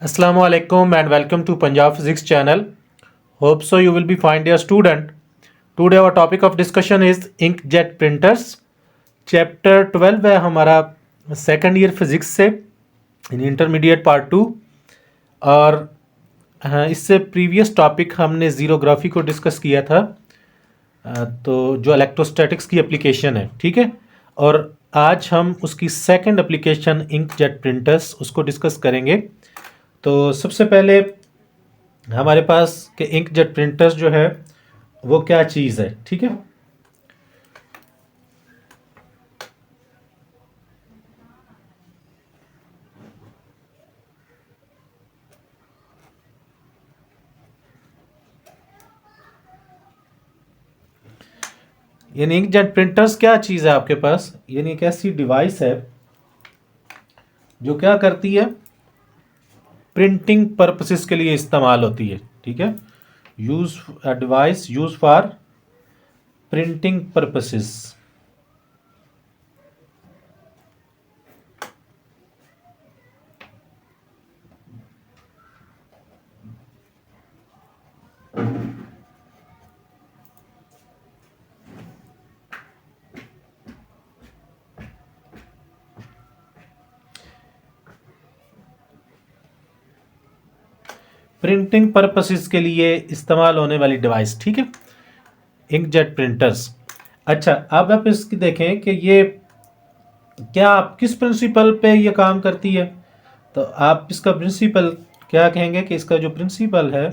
Assalamu alaikum and welcome to Punjab Physics channel. Hope so you will be fine dear student. Today our topic of discussion is inkjet printers. Chapter 12 है हमारा second year physics से इन intermediate part 2 और हाँ, इससे previous topic हमने ज़ीरोग्राफी को discuss किया था। तो जो इलेक्ट्रोस्टैटिक्स की एप्लीकेशन है, ठीक है, और आज हम उसकी सेकंड एप्लीकेशन इंकजेट प्रिंटर्स उसको डिस्कस करेंगे। तो सबसे पहले हमारे पास के इंकजेट प्रिंटर्स जो है वो क्या चीज़ है, ठीक है। यानी इंकजेट प्रिंटर्स क्या चीज़ है आपके पास, यानी एक ऐसी डिवाइस है जो क्या करती है, प्रिंटिंग पर्पसेस के लिए इस्तेमाल होती है, ठीक है। Use device use for printing purposes. Printing purposes के लिए इस्तेमाल होने वाली डिवाइस, ठीक है, इंकजेट प्रिंटर्स। अच्छा, अब आप इसकी देखें कि ये क्या आप किस प्रिंसिपल पे ये काम करती है। तो आप इसका प्रिंसिपल क्या कहेंगे कि इसका जो प्रिंसिपल है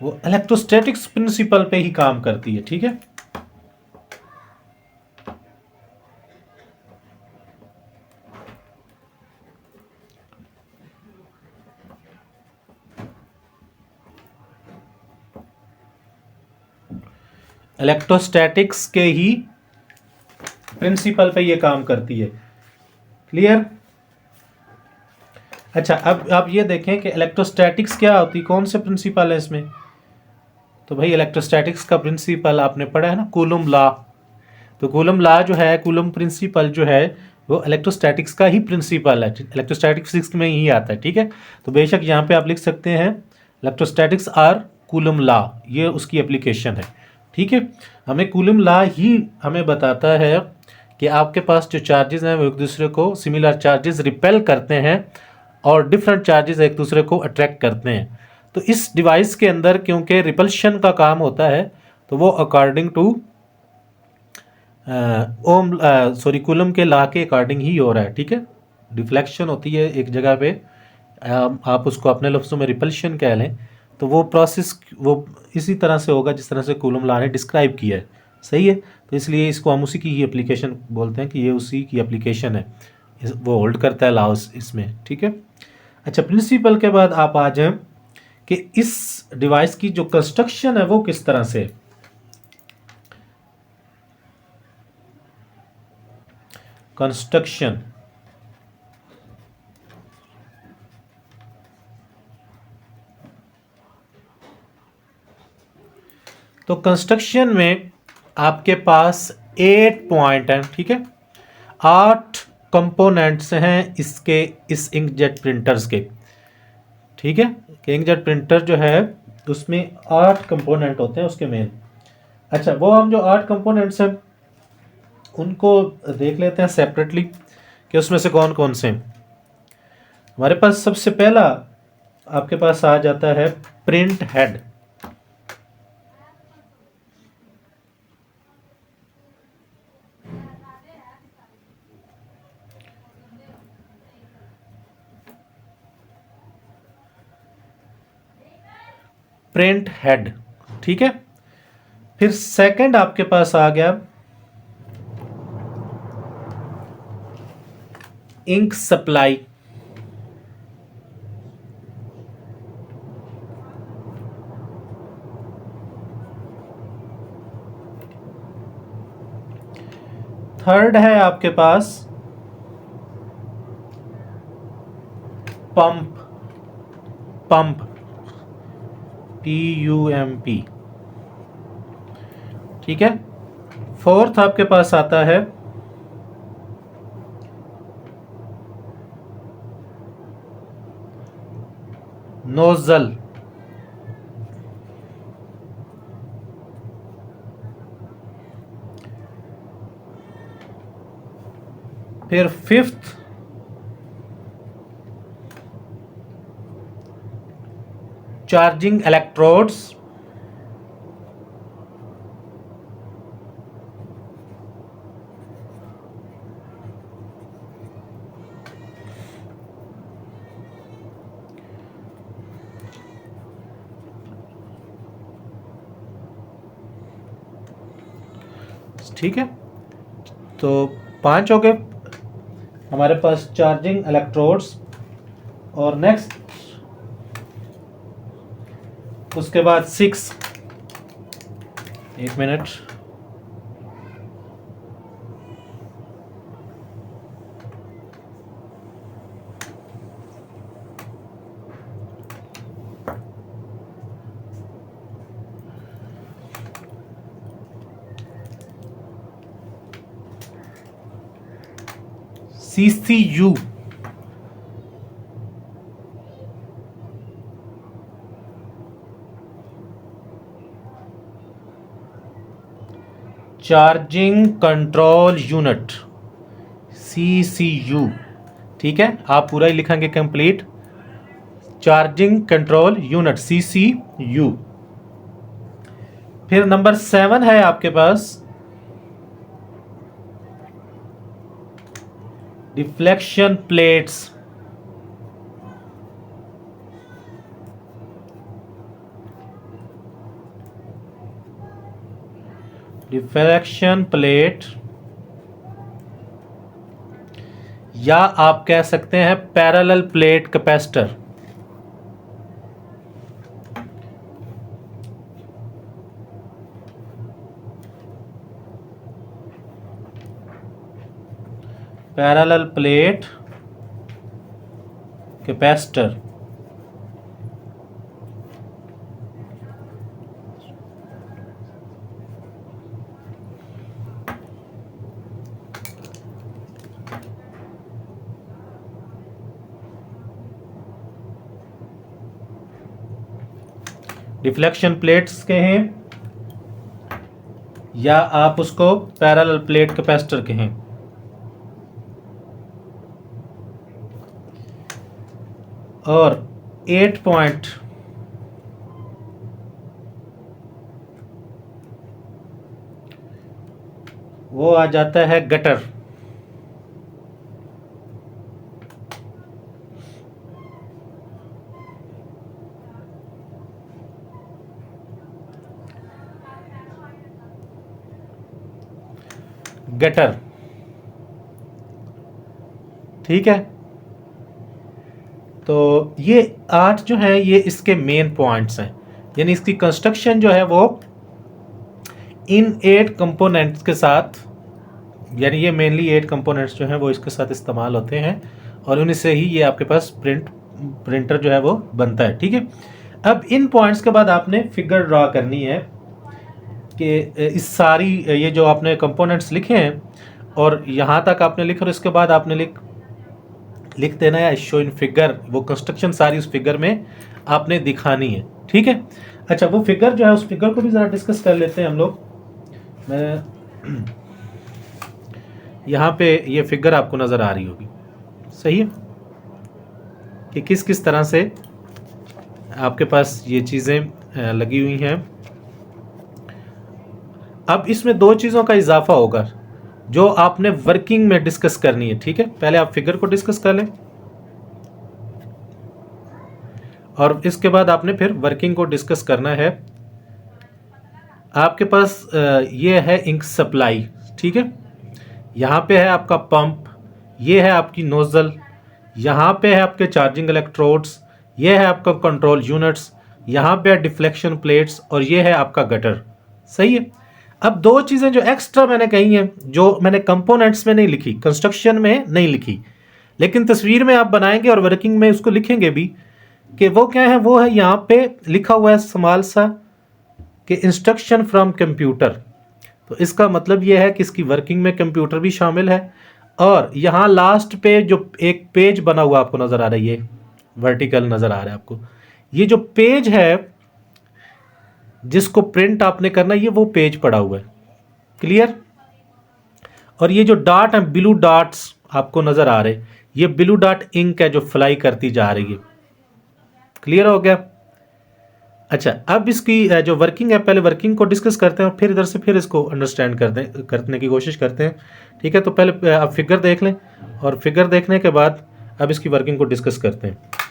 वो इलेक्ट्रोस्टैटिक्स प्रिंसिपल पे ही काम करती है, ठीक है। इलेक्ट्रोस्टैटिक्स के ही प्रिंसिपल पे ये काम करती है। क्लियर। अच्छा, अब आप ये देखें कि इलेक्ट्रोस्टैटिक्स क्या होती है, कौन से प्रिंसिपल है इसमें। तो भाई इलेक्ट्रोस्टैटिक्स का प्रिंसिपल आपने पढ़ा है ना, कूलम लॉ। तो कूलम लॉ जो है, कूलम प्रिंसिपल जो है वो इलेक्ट्रोस्टैटिक्स का ही प्रिंसिपल है, इलेक्ट्रोस्टैटिक फिजिक्स में ही आता है, ठीक है। तो बेशक यहाँ पे आप लिख सकते हैं इलेक्ट्रोस्टैटिक्स आर कूलम लॉ, ये उसकी एप्लीकेशन है, ठीक है। हमें कूलम लॉ ही हमें बताता है कि आपके पास जो चार्जेस हैं वो एक दूसरे को, सिमिलर चार्जेस रिपेल करते हैं और डिफरेंट चार्जेस एक दूसरे को अट्रैक्ट करते हैं। तो इस डिवाइस के अंदर क्योंकि रिपल्शन का काम होता है तो वो अकॉर्डिंग टू ओम कूलम के लॉ के अकॉर्डिंग ही हो रहा है, ठीक है। डिफ्लेक्शन होती है एक जगह पे, आप उसको अपने लफ्ज़ों में रिपल्शन कह लें, तो वो प्रोसेस वो इसी तरह से होगा जिस तरह से कूलम लॉ ने डिस्क्राइब किया है, सही है। तो इसलिए इसको हम उसी की ही एप्लीकेशन बोलते हैं कि ये उसी की एप्लीकेशन है, वो होल्ड करता है लॉ इसमें, ठीक है। अच्छा, प्रिंसिपल के बाद आप आ जाएं कि इस डिवाइस की जो कंस्ट्रक्शन है वो किस तरह से। कंस्ट्रक्शन, तो कंस्ट्रक्शन में आपके पास 8 पॉइंट हैं, ठीक है। 8 कंपोनेंट्स हैं इसके, इस इंकजेट प्रिंटर्स के, ठीक है। इंकजेट प्रिंटर जो है उसमें 8 कंपोनेंट होते हैं उसके मेन। अच्छा, वो हम जो 8 कंपोनेंट्स हैं उनको देख लेते हैं सेपरेटली कि उसमें से कौन कौन से हैं। हमारे पास सबसे पहला आपके पास आ जाता है प्रिंट हेड। प्रिंट हेड, ठीक है। फिर सेकंड आपके पास आ गया इंक सप्लाई। थर्ड है आपके पास पंप, पंप PUMP। ठीक है। फोर्थ आपके पास आता है नोजल। फिर फिफ्थ चार्जिंग इलेक्ट्रोड्स। ठीक है, तो 5 हो गए हमारे पास चार्जिंग इलेक्ट्रोड्स। और नेक्स्ट उसके बाद 6, एक minute, CCU। Charging control unit, CCU। ठीक है, आप पूरा ही लिखेंगे complete, charging control unit CCU। फिर नंबर 7 है आपके पास डिफ्लेक्शन प्लेट्स। डिफ्लेक्शन प्लेट, या आप कह सकते हैं parallel plate capacitor. Parallel plate capacitor. Deflection plates कहें या आप उसको पैरेलल प्लेट कैपेसिटर कहें। और 8 पॉइंट वो आ जाता है गटर। गटर, ठीक है। तो ये 8 जो है ये इसके मेन पॉइंट्स हैं, यानी इसकी कंस्ट्रक्शन जो है वो इन 8 कंपोनेंट्स के साथ, यानी ये मेनली 8 कंपोनेंट्स जो हैं वो इसके साथ इस्तेमाल होते हैं और उन्हीं से ही ये आपके पास प्रिंटर जो है वो बनता है। ठीक है, अब इन पॉइंट्स के बाद आपने फिगर ड्रा करनी है कि इस सारी ये जो आपने कंपोनेंट्स लिखे हैं और यहाँ तक आपने लिखे और इसके बाद आपने लिख देना है शो इन फिगर, वो कंस्ट्रक्शन सारी उस फिगर में आपने दिखानी है। ठीक है, अच्छा वो फिगर जो है उस फिगर को भी ज़रा डिस्कस कर लेते हैं हम लोग। मैं यहाँ पे ये फिगर आपको नज़र आ रही होगी, सही है, कि किस किस तरह से आपके पास ये चीज़ें लगी हुई हैं। अब इसमें 2 चीज़ों का इजाफा होगा जो आपने वर्किंग में डिस्कस करनी है। ठीक है, पहले आप फिगर को डिस्कस कर लें और इसके बाद आपने फिर वर्किंग को डिस्कस करना है। आपके पास ये है इंक सप्लाई, ठीक है, यहाँ पे है आपका पंप, ये है आपकी नोज़ल, यहाँ पे है आपके चार्जिंग इलेक्ट्रोड्स, ये है आपका कंट्रोल यूनिट्स, यहाँ पे है डिफ्लेक्शन प्लेट्स और ये है आपका गटर। सही है। अब 2 चीज़ें जो एक्स्ट्रा मैंने कही हैं, जो मैंने कंपोनेंट्स में नहीं लिखी, कंस्ट्रक्शन में नहीं लिखी, लेकिन तस्वीर में आप बनाएंगे और वर्किंग में उसको लिखेंगे भी, कि वो क्या है, वो है यहाँ पे लिखा हुआ है स्मॉल सा कि इंस्ट्रक्शन फ्रॉम कंप्यूटर। तो इसका मतलब ये है कि इसकी वर्किंग में कंप्यूटर भी शामिल है। और यहाँ लास्ट पे जो एक पेज बना हुआ आपको नज़र आ रही है, वर्टिकल नज़र आ रहा है आपको, ये जो पेज है जिसको प्रिंट आपने करना है, ये वो पेज पड़ा हुआ है। क्लियर? और ये जो डॉट है, ब्लू डॉट्स आपको नज़र आ रहे, ये ब्लू डॉट इंक है जो फ्लाई करती जा रही है। क्लियर हो गया? अच्छा, अब इसकी जो वर्किंग है, पहले वर्किंग को डिस्कस करते हैं और फिर इधर से फिर इसको अंडरस्टैंड करने की कोशिश करते हैं। ठीक है, तो पहले आप फिगर देख लें और फिगर देखने के बाद अब इसकी वर्किंग को डिस्कस करते हैं।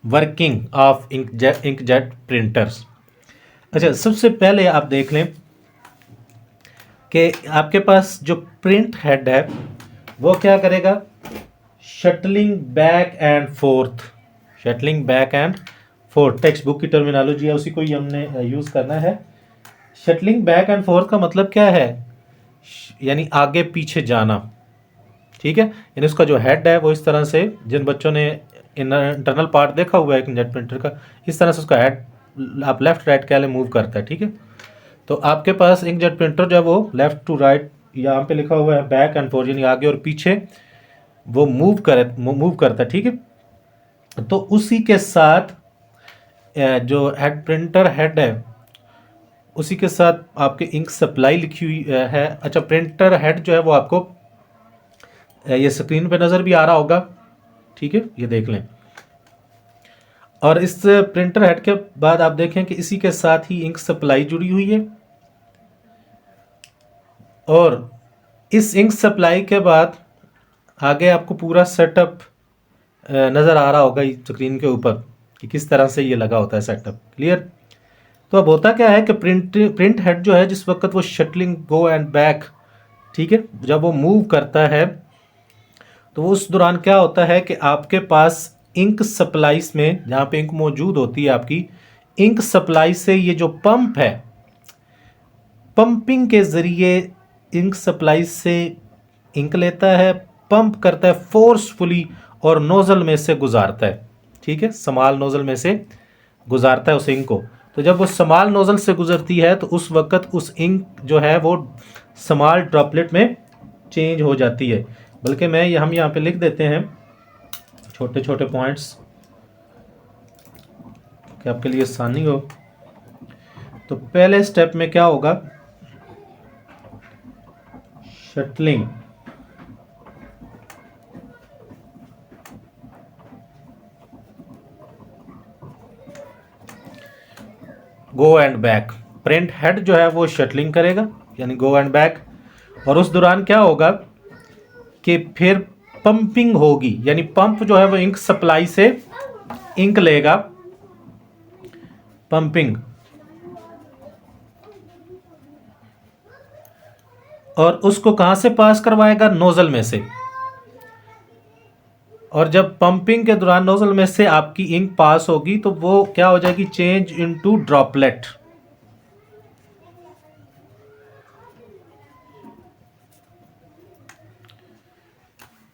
Working of inkjet printers. अच्छा, सबसे पहले आप देख लें कि आपके पास जो प्रिंट हेड है वो क्या करेगा, shuttling back and fourth. Shuttling back and fourth text book की टर्मिनोलॉजी है, उसी को ही हमने यूज़ करना है। शटलिंग बैक एंड फोर्थ का मतलब क्या है, यानी आगे पीछे जाना। ठीक है, यानी उसका जो हेड है वो इस तरह से, जिन बच्चों ने इंटरनल पार्ट देखा हुआ है एक जेट प्रिंटर का, इस तरह से उसका हेड आप लेफ्ट राइट क्या मूव करता है। ठीक है, तो आपके पास इंकजेट प्रिंटर जो है वो लेफ्ट टू राइट, यहाँ पे लिखा हुआ है बैक एंड फोर्थ, यानी आगे और पीछे वो मूव करता है। ठीक है, तो उसी के साथ जो हेड प्रिंटर हेड है उसी के साथ आपके इंक सप्लाई लिखी हुई है। अच्छा, प्रिंटर हेड जो है वो आपको ये स्क्रीन पे नज़र भी आ रहा होगा। ठीक है, ये देख लें। और इस प्रिंटर हेड के बाद आप देखें कि इसी के साथ ही इंक सप्लाई जुड़ी हुई है, और इस इंक सप्लाई के बाद आगे आपको पूरा सेटअप नज़र आ रहा होगा स्क्रीन के ऊपर कि किस तरह से ये लगा होता है सेटअप। क्लियर? तो अब होता क्या है कि प्रिंट हेड जो है जिस वक्त वो शटलिंग गो एंड बैक, ठीक है, जब वो मूव करता है तो उस दौरान क्या होता है कि आपके पास इंक सप्लाईस में, जहाँ पे इंक मौजूद होती है आपकी, इंक सप्लाई से ये जो पंप है, पंपिंग के ज़रिए इंक सप्लाई से इंक लेता है, पंप करता है फोर्सफुली और नोज़ल में से गुजारता है। ठीक है, स्मॉल नोज़ल में से गुजारता है उस इंक को। तो जब वो स्मॉल नोज़ल से गुजरती है तो उस वक्त उस इंक जो है वो स्मॉल ड्रॉपलेट में चेंज हो जाती है। बल्कि हम यहाँ पे लिख देते हैं छोटे छोटे पॉइंट्स कि आपके लिए आसानी हो। तो पहले स्टेप में क्या होगा, shuttling go and back, print head जो है वो शटलिंग करेगा यानी गो एंड बैक, और उस दौरान क्या होगा कि फिर पंपिंग होगी, यानी पंप जो है वो इंक सप्लाई से इंक लेगा, पंपिंग, और उसको कहां से पास करवाएगा, नोजल में से। और जब पंपिंग के दौरान नोजल में से आपकी इंक पास होगी तो वो क्या हो जाएगी, चेंज इनटू ड्रॉपलेट।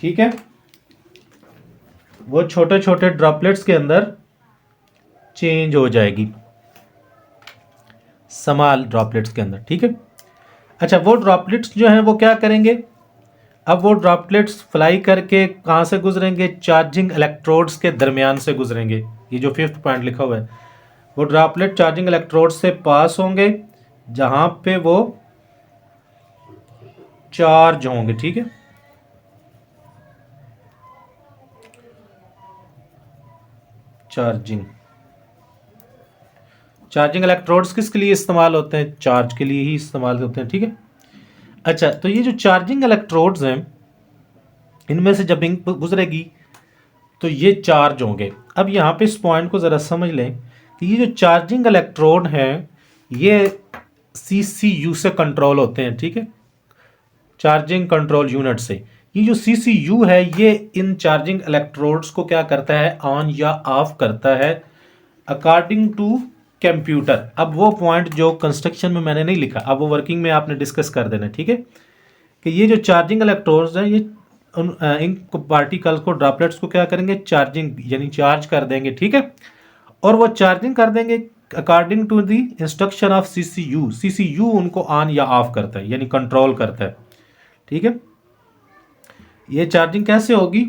ठीक है, वो छोटे छोटे ड्रॉपलेट्स के अंदर चेंज हो जाएगी, स्मॉल ड्रॉपलेट्स के अंदर। ठीक है, अच्छा, वो ड्रॉपलेट्स जो हैं वो क्या करेंगे, अब वो ड्रॉपलेट्स फ्लाई करके कहाँ से गुजरेंगे, चार्जिंग इलेक्ट्रोड्स के दरमियान से गुजरेंगे। ये जो 5th पॉइंट लिखा हुआ है, वो ड्रॉपलेट चार्जिंग इलेक्ट्रोड्स से पास होंगे जहाँ पे वो चार्ज होंगे। ठीक है, चार्जिंग इलेक्ट्रोड्स किसके लिए इस्तेमाल होते हैं, चार्ज के लिए ही इस्तेमाल होते हैं। ठीक है, अच्छा, तो ये जो चार्जिंग इलेक्ट्रोड्स हैं इनमें से जब इंक गुजरेगी तो ये चार्ज होंगे। अब यहाँ पे इस पॉइंट को ज़रा समझ लें कि ये जो चार्जिंग इलेक्ट्रोड हैं ये CCU से कंट्रोल होते हैं। ठीक है, चार्जिंग कंट्रोल यूनिट से। ये जो CCU है ये इन चार्जिंग इलेक्ट्रोड्स को क्या करता है, ऑन या ऑफ करता है अकॉर्डिंग टू कंप्यूटर। अब वो पॉइंट जो कंस्ट्रक्शन में मैंने नहीं लिखा, अब वो वर्किंग में आपने डिस्कस कर देना, ठीक है। कि ये जो चार्जिंग इलेक्ट्रोड्स हैं, ये उन इन पार्टिकल्स को, ड्रॉपलेट्स को क्या करेंगे, चार्जिंग यानी चार्ज कर देंगे, ठीक है। और वो चार्जिंग कर देंगे according to the instruction of CCU. CCU उनको ऑन या ऑफ करता है, यानी कंट्रोल करता है, ठीक है। ये चार्जिंग कैसे होगी,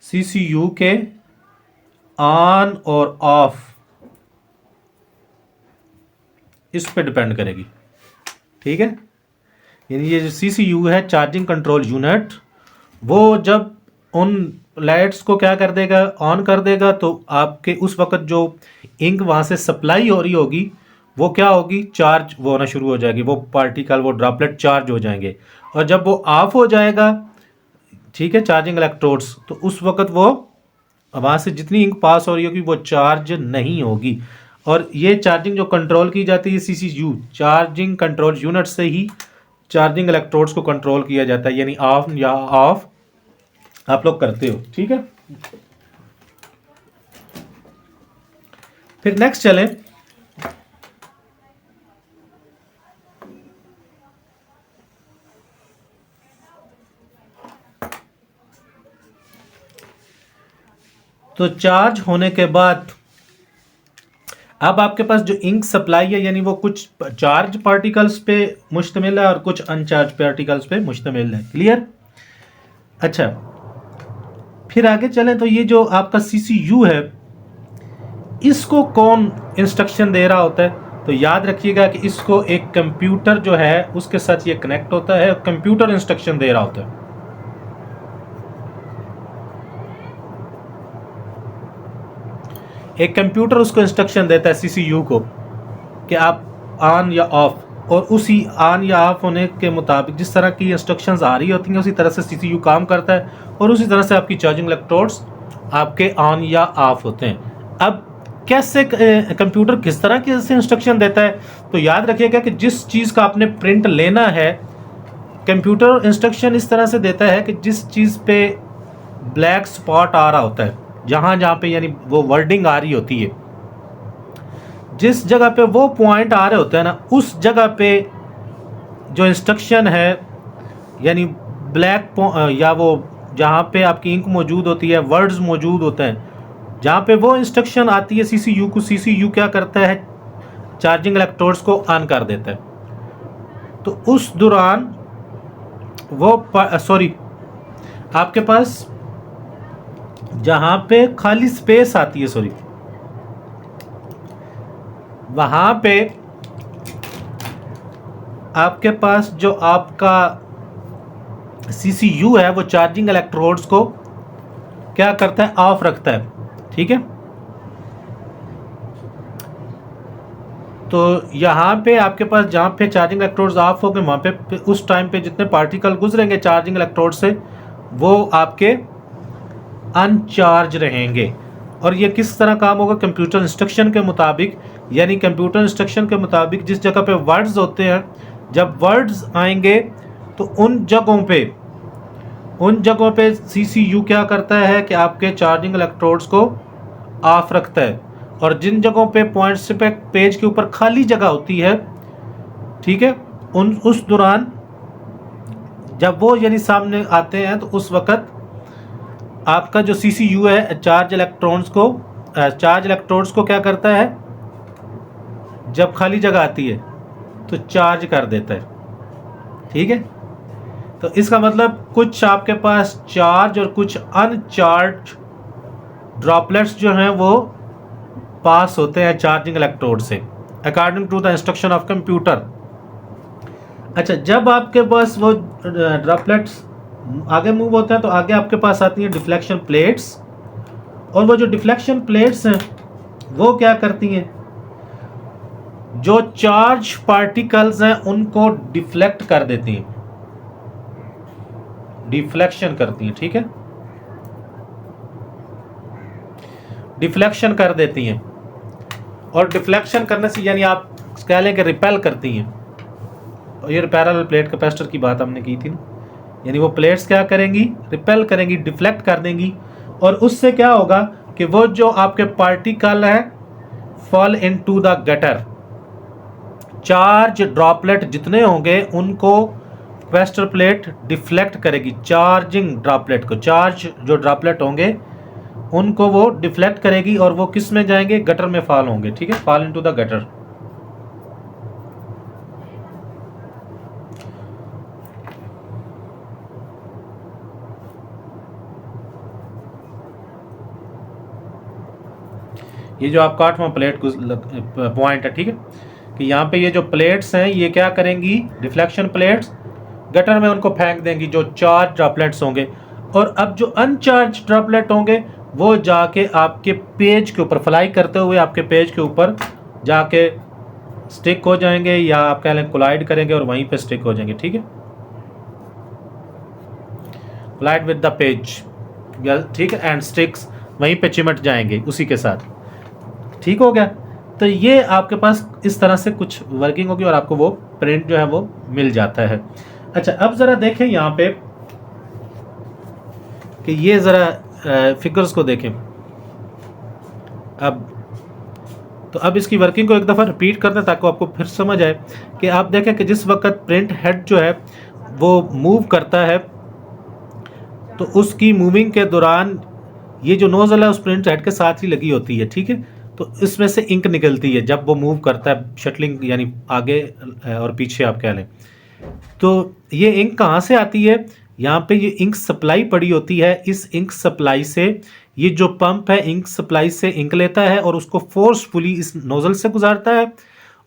सीसीयू के ऑन और ऑफ इस पे डिपेंड करेगी, ठीक है। यानी ये जो सीसीयू है, चार्जिंग कंट्रोल यूनिट, वो जब उन लाइट्स को क्या कर देगा, ऑन कर देगा, तो आपके उस वक्त जो इंक वहाँ से सप्लाई हो रही होगी वो क्या होगी, चार्ज वो होना शुरू हो जाएगी, वो पार्टिकल, वो ड्रॉपलेट चार्ज हो जाएंगे। और जब वो ऑफ हो जाएगा, ठीक है, चार्जिंग इलेक्ट्रोड्स, तो उस वक्त वो वहाँ से जितनी इंक पास हो रही होगी वो चार्ज नहीं होगी। और ये चार्जिंग जो कंट्रोल की जाती है सीसीयू, चार्जिंग कंट्रोल यूनिट से ही चार्जिंग इलेक्ट्रोड्स को कंट्रोल किया जाता है, यानी ऑफ या ऑफ आप लोग करते हो, ठीक है। फिर नेक्स्ट चले, तो चार्ज होने के बाद अब आपके पास जो इंक सप्लाई है, यानी वो कुछ चार्ज पार्टिकल्स पे मुश्तमिल है और कुछ अनचार्ज पार्टिकल्स पे मुश्तमिल है, क्लियर। अच्छा, फिर आगे चलें तो ये जो आपका सीसीयू है, इसको कौन इंस्ट्रक्शन दे रहा होता है, तो याद रखिएगा कि इसको एक कंप्यूटर जो है उसके साथ ये कनेक्ट होता है, कंप्यूटर इंस्ट्रक्शन दे रहा होता है। एक कंप्यूटर उसको इंस्ट्रक्शन देता है सीसीयू को कि आप ऑन या ऑफ, और उसी ऑन या ऑफ होने के मुताबिक जिस तरह की इंस्ट्रक्शंस आ रही होती हैं उसी तरह से सीसीयू काम करता है, और उसी तरह से आपकी चार्जिंग इलेक्ट्रोड्स आपके ऑन या ऑफ होते हैं। अब कैसे कंप्यूटर किस तरह के से इंस्ट्रक्शन देता है, तो याद रखिएगा कि जिस चीज़ का आपने प्रिंट लेना है, कंप्यूटर इंस्ट्रक्शन इस तरह से देता है कि जिस चीज़ पे ब्लैक स्पॉट आ रहा होता है, जहाँ जहाँ पे यानी वो वर्डिंग आ रही होती है, जिस जगह पे वो पॉइंट आ रहे होते हैं ना, उस जगह पे जो इंस्ट्रक्शन है, यानी ब्लैक या वो जहाँ पे आपकी इंक मौजूद होती है, वर्ड्स मौजूद होते हैं, जहाँ पे वो इंस्ट्रक्शन आती है सीसीयू को, सीसीयू क्या करता है, चार्जिंग इलेक्ट्रोड्स को ऑन कर देता है। तो उस दौरान वो आपके पास जहाँ पे खाली स्पेस आती है, वहाँ पे आपके पास जो आपका सीसीयू है वो चार्जिंग इलेक्ट्रोड्स को क्या करता है, ऑफ रखता है, ठीक है। तो यहाँ पे आपके पास जहाँ पे चार्जिंग इलेक्ट्रोड्स ऑफ हो गए, वहाँ पे उस टाइम पे जितने पार्टिकल गुजरेंगे चार्जिंग इलेक्ट्रोड से, वो आपके अनचार्ज रहेंगे। और ये किस तरह काम होगा, कंप्यूटर इंस्ट्रक्शन के मुताबिक, यानी कंप्यूटर इंस्ट्रक्शन के मुताबिक जिस जगह पे वर्ड्स होते हैं, जब वर्ड्स आएंगे तो उन जगहों पे सीसीयू क्या करता है कि आपके चार्जिंग इलेक्ट्रोड्स को ऑफ रखता है। और जिन जगहों पे पॉइंट्स पे पेज के ऊपर खाली जगह होती है, ठीक है, उस दौरान जब वो यानी सामने आते हैं, तो उस वक्त आपका जो सीसीयू है चार्ज इलेक्ट्रोड्स को क्या करता है, जब खाली जगह आती है तो चार्ज कर देता है, ठीक है। तो इसका मतलब कुछ आपके पास चार्ज और कुछ अनचार्ज ड्रॉपलेट्स जो हैं वो पास होते हैं चार्जिंग इलेक्ट्रोड से, according to the instruction of computer. अच्छा, जब आपके पास वो ड्रॉपलेट्स आगे मूव होते हैं तो आगे आपके पास आती हैं डिफ्लेक्शन प्लेट्स, और वो जो डिफ्लेक्शन प्लेट्स हैं वो क्या करती हैं, जो चार्ज पार्टिकल्स हैं उनको डिफ्लेक्ट कर देती हैं, डिफ्लेक्शन करती हैं, ठीक है, डिफ्लेक्शन कर देती हैं। और डिफ्लेक्शन करने से यानी आप कह लें कि रिपेल करती हैं। और ये पैरेलल प्लेट कैपेसिटर की बात हमने की थी ना, यानी वो प्लेट्स क्या करेंगी, रिपेल करेंगी, डिफ्लेक्ट कर देंगी, और उससे क्या होगा कि वो जो आपके पार्टिकल है fall into the gutter. Charge droplet जितने होंगे उनको क्वेस्टर प्लेट डिफ्लेक्ट करेगी, चार्जिंग ड्रॉपलेट को, चार्ज जो ड्रॉपलेट होंगे उनको वो डिफ्लेक्ट करेगी और वो किस में जाएंगे, गटर में फॉल होंगे, ठीक है, फॉल इनटू द गटर। ये जो आपका 8वां प्लेट पॉइंट है, ठीक है, कि यहाँ पे ये जो प्लेट्स हैं ये क्या करेंगी, डिफ्लेक्शन प्लेट्स गटर में उनको फेंक देंगी जो चार्ज ड्रॉपलेट्स होंगे, और अब जो अनचार्ज ड्रॉपलेट होंगे वो जाके आपके पेज के ऊपर फ्लाई करते हुए आपके पेज के ऊपर जाके स्टिक हो जाएंगे, या आप कह लें कोलाइड करेंगे और वहीं पे स्टिक हो जाएंगे, ठीक है, कोलाइड विद द पेज, ठीक है, एंड स्टिक्स वहीं पे चिमट जाएंगे उसी के साथ, ठीक हो गया। तो ये आपके पास इस तरह से कुछ वर्किंग होगी और आपको वो प्रिंट जो है वो मिल जाता है। अच्छा, अब ज़रा देखें यहाँ पे कि ये ज़रा फिगर्स को देखें। अब इसकी वर्किंग को एक दफ़ा रिपीट करते हैं ताकि आपको फिर समझ आए कि आप देखें कि जिस वक्त प्रिंट हेड जो है वो मूव करता है तो उसकी मूविंग के दौरान ये जो नोज़ल है उस प्रिंट हेड के साथ ही लगी होती है, ठीक है, तो इसमें से इंक निकलती है जब वो मूव करता है, शटलिंग यानी आगे और पीछे आप कह लें। तो ये इंक कहाँ से आती है, यहाँ पे ये इंक सप्लाई पड़ी होती है, इस इंक सप्लाई से ये जो पंप है इंक सप्लाई से इंक लेता है और उसको फोर्सफुली इस नोज़ल से गुजारता है,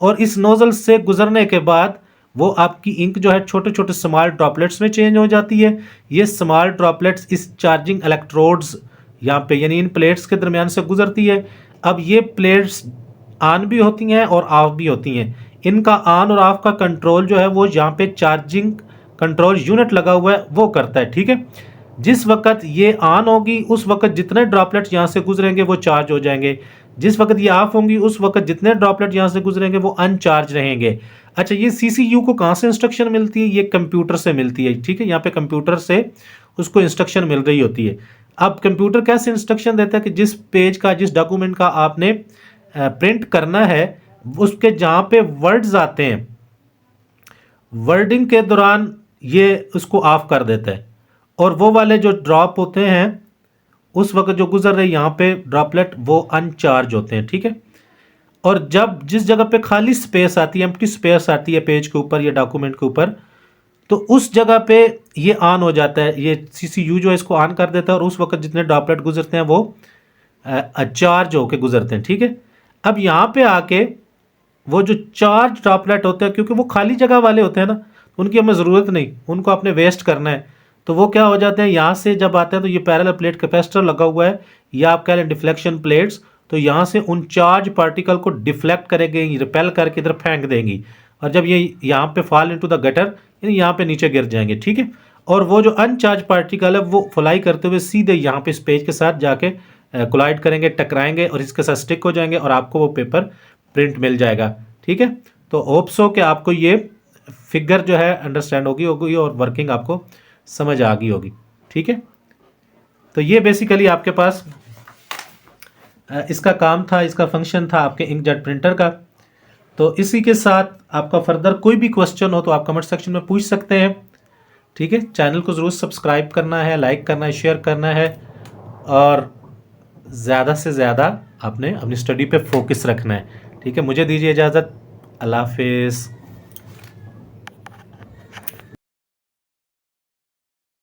और इस नोज़ल से गुजरने के बाद वो आपकी इंक जो है छोटे छोटे स्मॉल ड्रॉपलेट्स में चेंज हो जाती है। ये स्मॉल ड्रॉपलेट्स इस चार्जिंग इलेक्ट्रोड्स यहाँ पे यानी इन प्लेट्स के दरमियान से गुजरती है। अब ये प्लेट्स ऑन भी होती हैं और ऑफ भी होती हैं, इनका ऑन और ऑफ का कंट्रोल जो है वो यहाँ पे चार्जिंग कंट्रोल यूनिट लगा हुआ है वो करता है, ठीक है। जिस वक्त ये ऑन होगी उस वक्त जितने ड्रॉपलेट्स यहाँ से गुजरेंगे वो चार्ज हो जाएंगे, जिस वक्त ये ऑफ होंगी उस वक्त जितने ड्रॉपलेट यहाँ से गुजरेंगे वो अनचार्ज रहेंगे। अच्छा, ये सीसीयू को कहाँ से इंस्ट्रक्शन मिलती है, ये कंप्यूटर से मिलती है, ठीक है, यहाँ पे कंप्यूटर से उसको इंस्ट्रक्शन मिल रही होती है। अब कंप्यूटर कैसे इंस्ट्रक्शन देता है कि जिस पेज का जिस डॉक्यूमेंट का आपने प्रिंट करना है उसके जहाँ पे वर्ड्स आते हैं वर्डिंग के दौरान ये उसको ऑफ कर देता है, और वो वाले जो ड्रॉप होते हैं उस वक्त जो गुजर रहे यहाँ पे ड्रॉपलेट वो अनचार्ज होते हैं, ठीक है। और जब जिस जगह पे खाली स्पेस आती है, एम्प्टी स्पेस आती है पेज के ऊपर या डॉक्यूमेंट के ऊपर, तो उस जगह पे ये ऑन हो जाता है, ये सीसीयू जो है इसको ऑन कर देता है और उस वक्त जितने ड्रॉपलेट गुजरते हैं वो चार्ज होके गुजरते हैं, ठीक है। अब यहाँ पे आके वो जो चार्ज ड्रॉपलेट होते हैं क्योंकि वो खाली जगह वाले होते हैं ना, उनकी हमें ज़रूरत नहीं, उनको आपने वेस्ट करना है, तो वो क्या हो जाते हैं यहाँ से जब आते हैं तो ये पैरेलल प्लेट कैपेसिटर लगा हुआ है या आप कह लें डिफ्लेक्शन प्लेट्स, तो यहाँ से उन चार्ज पार्टिकल को डिफ्लेक्ट करेंगे, रिपेल करके इधर फेंक देंगी, और जब ये यहाँ पे फॉल इनटू द गटर यानी यहाँ पे नीचे गिर जाएंगे, ठीक है। और वो जो अनचार्ज पार्टिकल है वो फ्लाई करते हुए सीधे यहाँ पे इस पेज के साथ जाके कोलाइड करेंगे, टकराएंगे और इसके साथ स्टिक हो जाएंगे और आपको वो पेपर प्रिंट मिल जाएगा, ठीक है। तो होप सो कि आपको ये फिगर जो है अंडरस्टैंड होगी और वर्किंग आपको समझ आ गई होगी, ठीक है। तो ये बेसिकली आपके पास इसका काम था, इसका फंक्शन था आपके इंकजेट प्रिंटर का। तो इसी के साथ आपका फर्दर कोई भी क्वेश्चन हो तो आप कमेंट सेक्शन में पूछ सकते हैं, ठीक है। चैनल को ज़रूर सब्सक्राइब करना है, लाइक करना है, शेयर करना है, और ज़्यादा से ज़्यादा आपने अपनी स्टडी पे फोकस रखना है, ठीक है। मुझे दीजिए इजाज़त, अल्लाह हाफिज़।